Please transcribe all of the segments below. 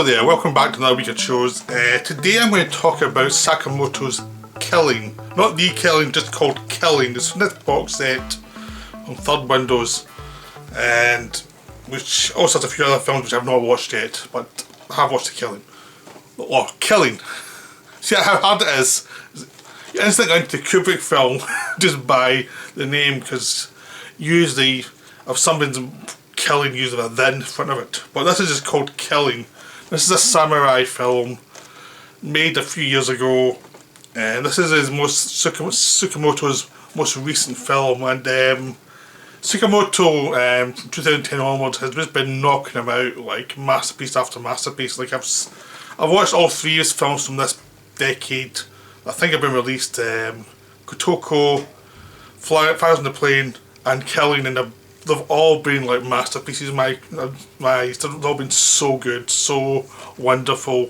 there, welcome back to another week of shows. Today I'm going to talk about Sakamoto's Killing. Not the Killing, just called Killing. It's from this box set on Third Windows, and which also has a few other films which I've not watched yet, but I have watched The Killing. Or Killing. See how hard it is? You instantly go into the Kubrick film just by the name, because usually if something's killing, usually a then in front of it. But this is just called Killing. This is a samurai film made a few years ago, and this is his Tsukamoto's most recent film. And Tsukamoto, from 2010 onwards, has just been knocking him out like masterpiece after masterpiece. Like I've watched all three of his films from this decade. I think have been released. Kotoko, Fires on the Plane, and Killing, and they've all been like masterpieces. They've all been so good, so wonderful,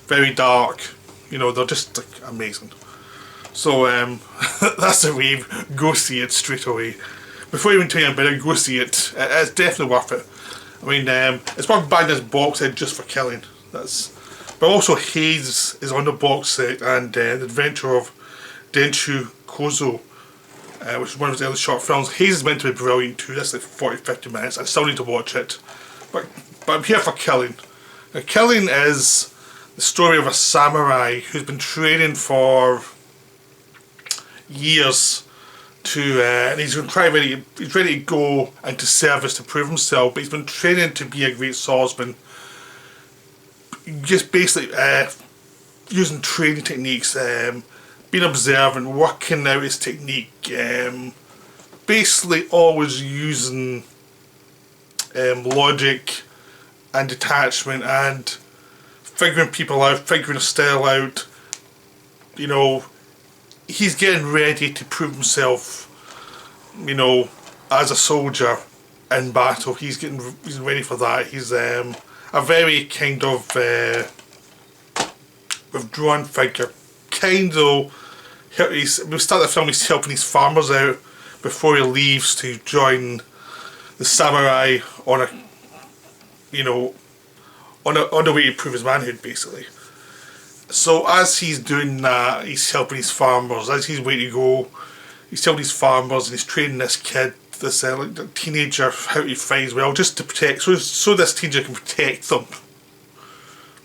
very dark. You know, they're just like amazing. So that's the rave. Go see it straight away. Before I even tell you about it, go see it. It's definitely worth it. I mean, it's worth buying this box set just for Killing. But also Haze is on the box set, and The Adventure of Denshu Kozo, which is one of his early short films. Haze is meant to be brilliant too. That's like 40-50 minutes. I still need to watch it. But I'm here for Killing. Now, Killing is the story of a samurai who's been training for years and he's ready to go into service to prove himself, but he's been training to be a great swordsman. Just basically using training techniques, being observant, working out his technique, basically always using logic and detachment and figuring people out, figuring a style out. You know, he's getting ready to prove himself, you know, as a soldier in battle. He's ready for that. He's a very kind of withdrawn figure. We start the film, he's helping his farmers out before he leaves to join the samurai on the way to prove his manhood, basically. So as he's doing that, he's helping his farmers. As he's waiting to go, he's helping his farmers, and he's training this kid, this teenager, how to fight as well, just to protect, so this teenager can protect them,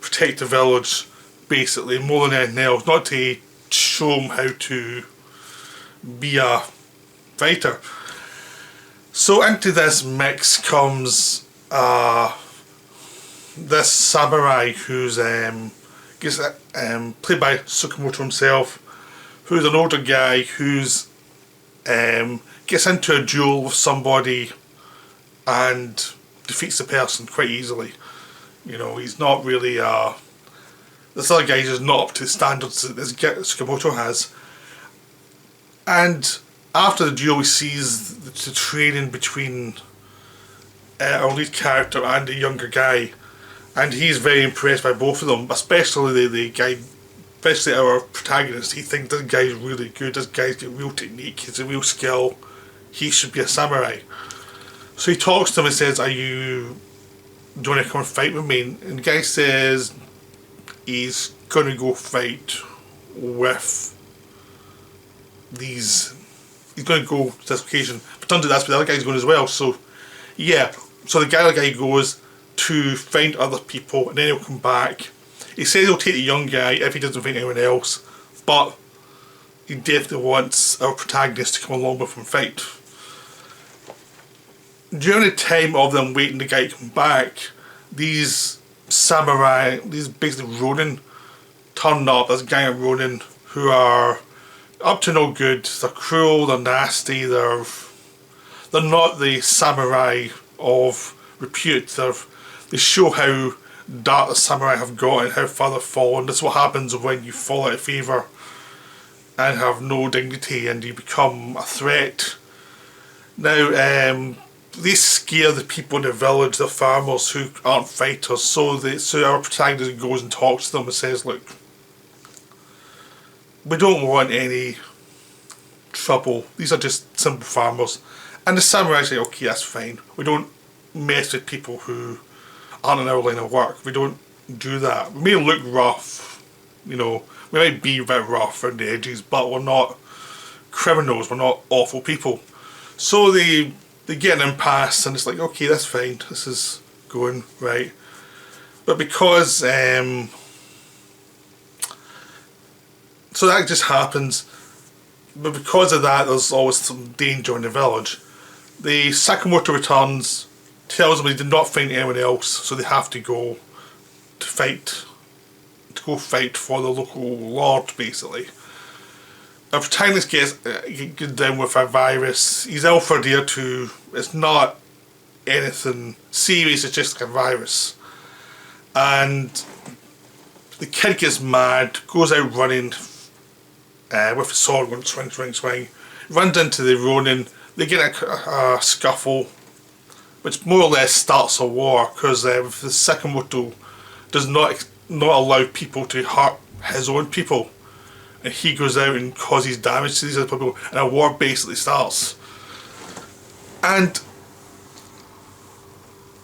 protect the village, basically, more than anything else, not to show him how to be a fighter. So into this mix comes this samurai who's played by Tsukamoto himself, who's an older guy who's gets into a duel with somebody and defeats the person quite easily. You know, he's not really this other guy is not up to the standards that this Tsukamoto has. And after the duel, he sees the training between our lead character and the younger guy, and he's very impressed by both of them, especially the guy, especially our protagonist. He thinks this guy's really good, this guy's got real technique, he's a real skill, he should be a samurai. So he talks to him and says, do you want to come and fight with me? And the guy says he's going to go fight with these, he's going to go to this occasion, but don't do that, but the other guy's going as well. So yeah, so the other guy goes to find other people, and then he'll come back. He says he'll take the young guy if he doesn't find anyone else, but he definitely wants our protagonist to come along with him and fight. During the time of them waiting the guy to come back, these samurai, these basically ronin, turn up. This gang of ronin who are up to no good. They're cruel, they're nasty, they're not the samurai of repute. They show how dark the samurai have got and how far they've fallen. This is what happens when you fall out of favour and have no dignity and you become a threat. Now, they scare the people in the village, the farmers who aren't fighters, so our protagonist goes and talks to them and says, look, we don't want any trouble, these are just simple farmers. And the samurai say, okay, that's fine, we don't mess with people who aren't in our line of work, we don't do that. We may look rough, you know, we might be a bit rough around the edges, but we're not criminals, we're not awful people. So they get an impasse, and it's like, okay, that's fine, this is going right. But because so that just happens, but because of that there's always some danger in the village. The Tsukamato returns, tells them he did not find anyone else, so they have to go to fight for the local lord, basically. Our protagonist gets down with a virus. He's ill for a day or two. It's not anything serious, it's just like a virus. And the kid gets mad, goes out running with a sword, going swing, swing, swing. Runs into the Ronin. They get a scuffle, which more or less starts a war, because the Tsukamato does not allow people to hurt his own people, and he goes out and causes damage to these other people, and a war basically starts. And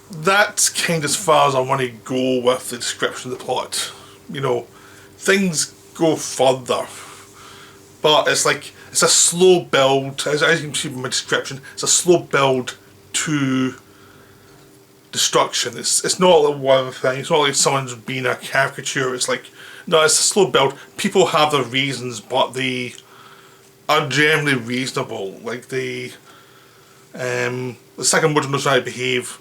that's kind of as far as I want to go with the description of the plot. You know, things go further, but it's like, it's a slow build, as you can see from my description, it's a slow build to destruction. It's not like one thing, it's not like someone's being a caricature, it's like, no, it's a slow build. People have their reasons, but they are generally reasonable. Like the second one knows how to behave,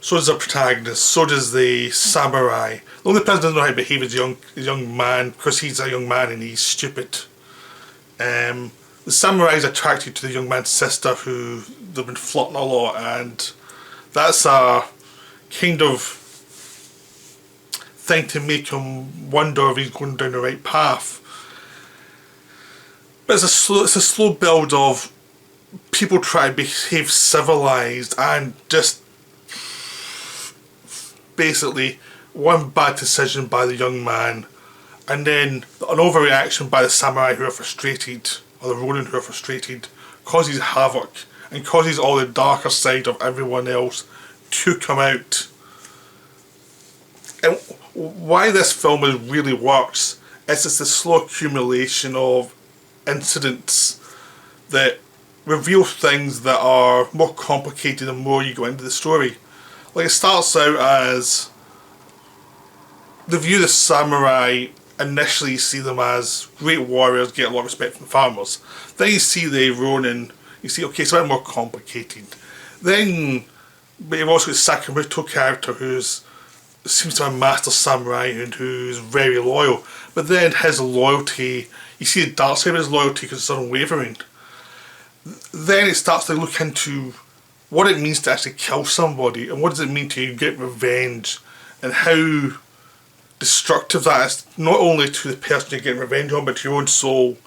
so does the protagonist, so does the samurai. The only person who doesn't know how to behave is the young man, because he's a young man and he's stupid. The samurai is attracted to the young man's sister, who they've been flirting a lot, and that's a kind of thing to make him wonder if he's going down the right path. But it's a slow build of people try to behave civilized, and just basically one bad decision by the young man, and then an overreaction by the samurai who are frustrated, or the Ronin who are frustrated, causes havoc and causes all the darker side of everyone else to come out. And why this film really works is it's the slow accumulation of incidents that reveal things that are more complicated the more you go into the story. Like, it starts out as the view of the samurai. Initially you see them as great warriors, get a lot of respect from farmers. Then you see the Ronin, you see, okay, it's a bit more complicated. Then, but you've also got Tsukamato character who's seems to be a master samurai and who's very loyal. But then his loyalty, you see the dark side of his loyalty because it's unwavering. Then it starts to look into what it means to actually kill somebody, and what does it mean to get revenge, and how destructive that is, not only to the person you're getting revenge on, but to your own soul,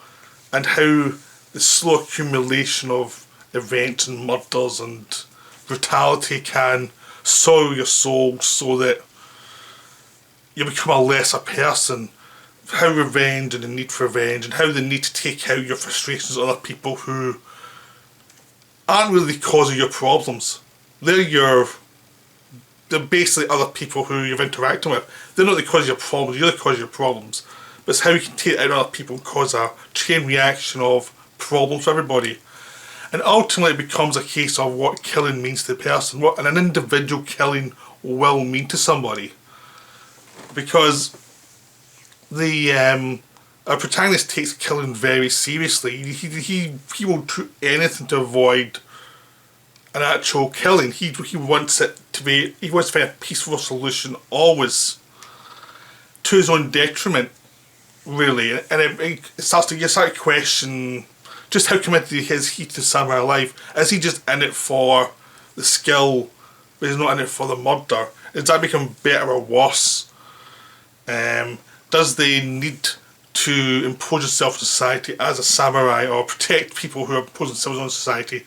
and how the slow accumulation of events and murders and brutality can soil your soul so that you become a lesser person. How revenge and the need for revenge, and how the need to take out your frustrations on other people who aren't really the cause of your problems. They're basically other people who you're interacting with. They're not the cause of your problems, you're the cause of your problems. But it's how you can take out other people and cause a chain reaction of problems for everybody. And ultimately it becomes a case of what killing means to the person, what an individual killing will mean to somebody. Because the our protagonist takes killing very seriously. He will do anything to avoid an actual killing. He wants it to be, he wants to find a peaceful solution always, to his own detriment, really. And it starts to question just how committed is he to samurai life. Is he just in it for the skill, but he's not in it for the murder? Does that become better or worse? Does the need to impose yourself in society as a samurai, or protect people who are imposing themselves on society,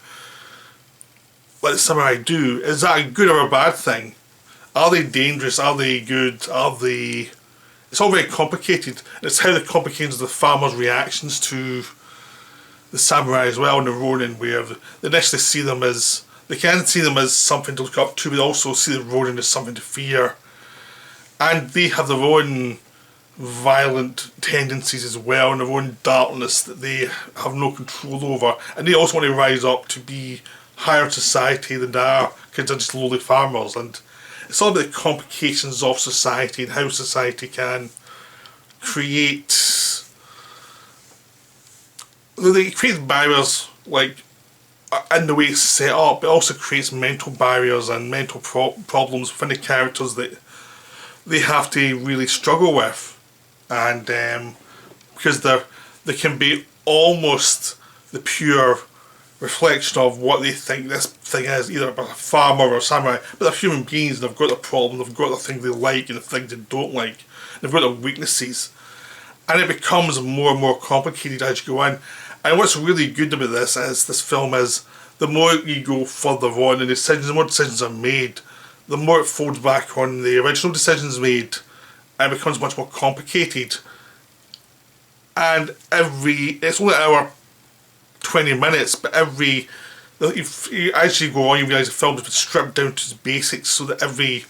like the samurai do, is that a good or a bad thing? Are they dangerous? Are they good? Are they... It's all very complicated. It's how the complications of the farmers' reactions to the samurai as well, and the Ronin, where they initially see them as... They can see them as something to look up to, but also see the Ronin as something to fear. and they have their own violent tendencies as well, and their own darkness that they have no control over, and they also want to rise up to be higher society than they are, because they're just lowly farmers. And it's all about the complications of society and how society can create barriers, like in the way it's set up. It also creates mental barriers and mental problems within the characters that they have to really struggle with. And because they can be almost the pure reflection of what they think this thing is, either a farmer or a samurai, but they're human beings and they've got their problems, they've got the things they like and the things they don't like, they've got their weaknesses, and it becomes more and more complicated as you go in. And what's really good about this film is, the more you go further on in the more decisions are made, the more it folds back on the original decisions made, and it becomes much more complicated. And it's only an hour 20 minutes, but as you go on, you realise the film has been stripped down to its basics, so that every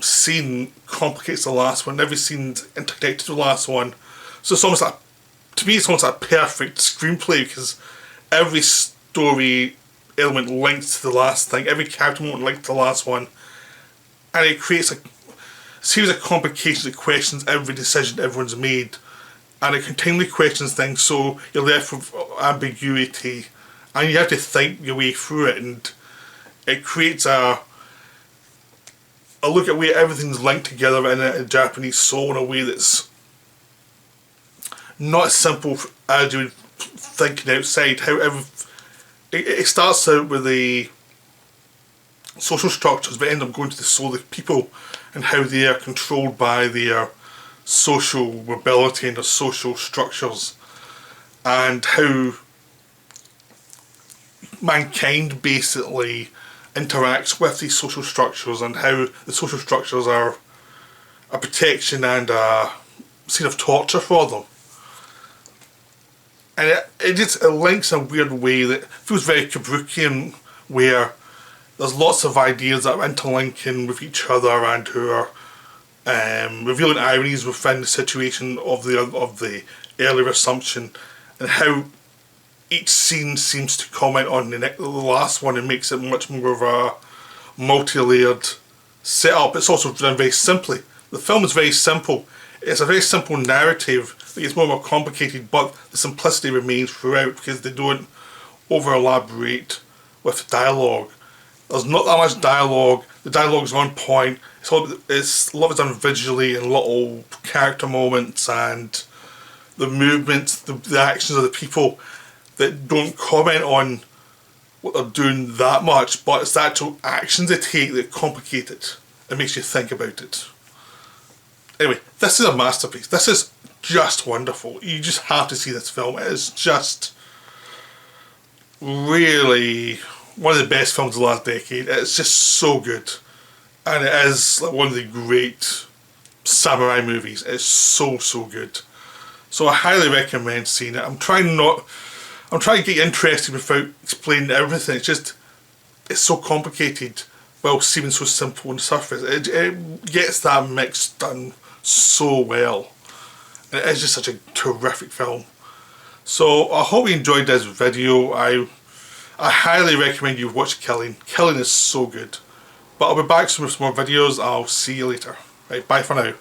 scene complicates the last one, every scene's interconnected to the last one. So it's almost like, to me, it's almost like a perfect screenplay, because every story element links to the last thing, every character moment links to the last one, and it creates a series of complications that questions every decision everyone's made, and it continually questions things, so you're left with ambiguity, and you have to think your way through it, and it creates a look at where everything's linked together in a Japanese soul in a way that's not as simple as you would thinking outside. It starts out with the social structures, but end up going to the soul of the people and how they are controlled by their social mobility and their social structures, and how mankind basically interacts with these social structures, and how the social structures are a protection and a scene of torture for them. And it links in a weird way that feels very Kubrickian, where there's lots of ideas that are interlinking with each other and who are revealing ironies within the situation of the earlier assumption, and how each scene seems to comment on the last one and makes it much more of a multi-layered setup. It's also done very simply. The film is very simple. It's a very simple narrative that gets more and more complicated, but the simplicity remains throughout because they don't over-elaborate with dialogue. There's not that much dialogue. The dialogue's on point. A lot of it's done visually in little character moments, and the movements, the actions of the people that don't comment on what they're doing that much, but it's the actual actions they take that complicate it. It makes you think about it. Anyway, this is a masterpiece. This is just wonderful. You just have to see this film. It is just really one of the best films of the last decade. It's just so good. And it is like one of the great samurai movies. It's so good. So I highly recommend seeing it. I'm trying to get you interested without explaining everything. It's so complicated while seeming so simple on the surface. It gets that mix done so well. And it is just such a terrific film. So I hope you enjoyed this video. I highly recommend you watch Killing. Killing is so good. But I'll be back soon with some more videos. I'll see you later. Right, bye for now.